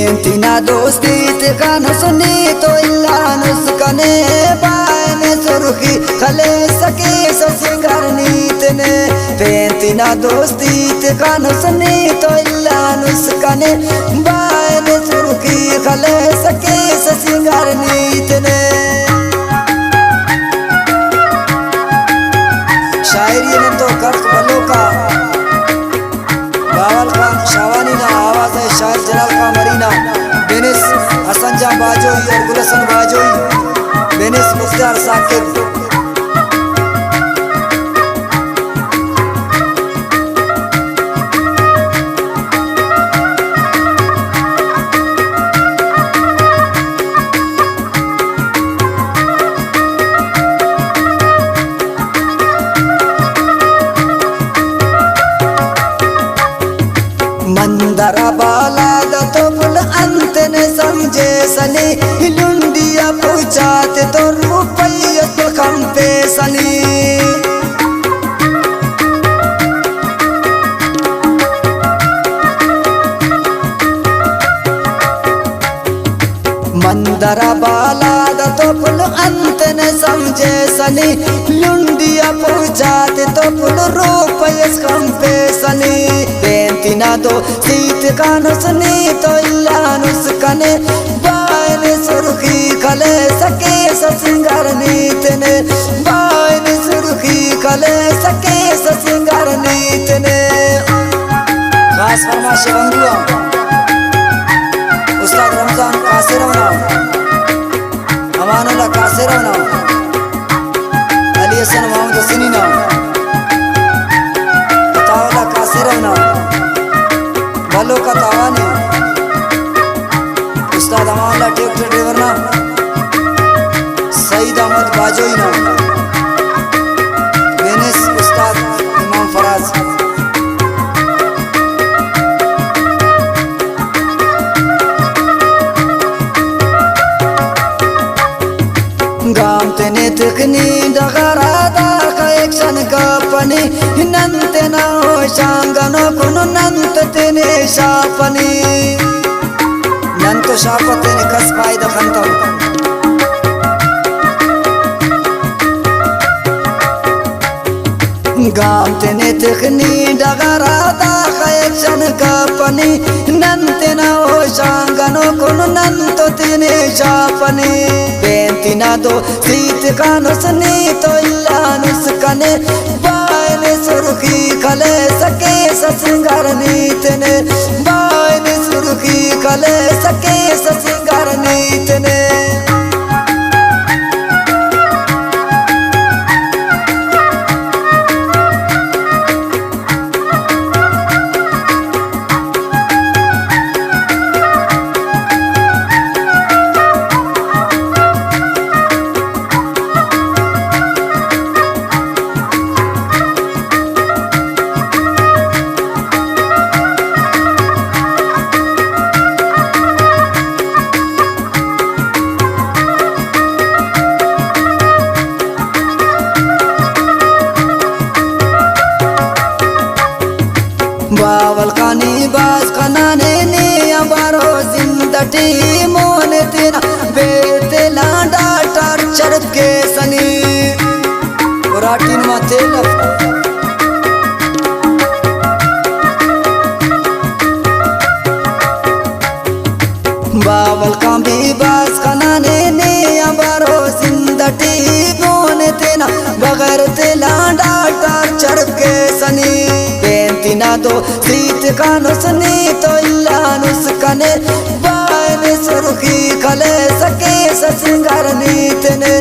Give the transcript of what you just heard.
बेंतिना दोस्ती ते गानो सुनी तो इल्लानुस कने बाने सुर्खी खले सके सिंगार नीतने बेंतिना दोस्ती ते गानो सुनी तो इल्लानुस कने बाने सुर्खी खले सके सिंगार नीतने। शायरी ने तो कर्क बलो का बावल का शावानी ना आवाज है शायर जलाल का मरीना बेनिस हसन जा बाजोई और गुलशन बाजोई बेनिस मुख्तार साकिब। मंदरा बाला तो पुल अंत ने समझे सनी लुंडिया पूछाते तो रुपये तो कम पे सनी। मंदरा बाला तो पुल अंत ने समझे सनी लुंडिया पूछाते तो पुल रुपये कम पे सनी। बेंतिना दो सीत गानो सुनी तो इल्लानुस कने बाने सुर्खी खले सके सिंगार नीतने बाने सुर्खी खले सके सिंगार नीतने। खास फरमाइश बंदुआ उस्ताद रमजान कासिरवना अमानुल्लाह कासिरवना अली हसन मोहम्मद सिनीना तावला कासिरवना बलो का तावानी उस्ताद अमानुल्लाह ट्रैक्टर ड्राइवर ना सईद अहमद बाजोई ना बेनिस उस्ताद इमाम फराज। गाम तेने तकनी डगरा दा का एक्शन का पनी नंते ना हो शांगनो कुनो नंत तेने शापनी नंत शाप तेने कस पाई दखंतो। गाम तेने तकनी डगरा दा का एक्शन का पनी नंते ना हो शांगनो कुनो नंत तेने शापनी। बेंतिना दो सीत गानो सुनी तो इल्लानुस कने बाने सुर्खी खले सके सिंगार नीतने बाने सुर्खी खले सके सिंगार नीतने। बावल कानी बास कनाने ने अबारो जिंदटी मोने तेरा बेते लांडा टार्चर के सनी राटिन माते बावल कानी बास कनाने ने अबारो जिंदटी मोने तेरा बगैर ते लांडा टार्चर के सनी। बेंतिना दो सीत गानो सुनी तो इल्लानुस कने बाने सुर्खी खले सके सिंगार नीतने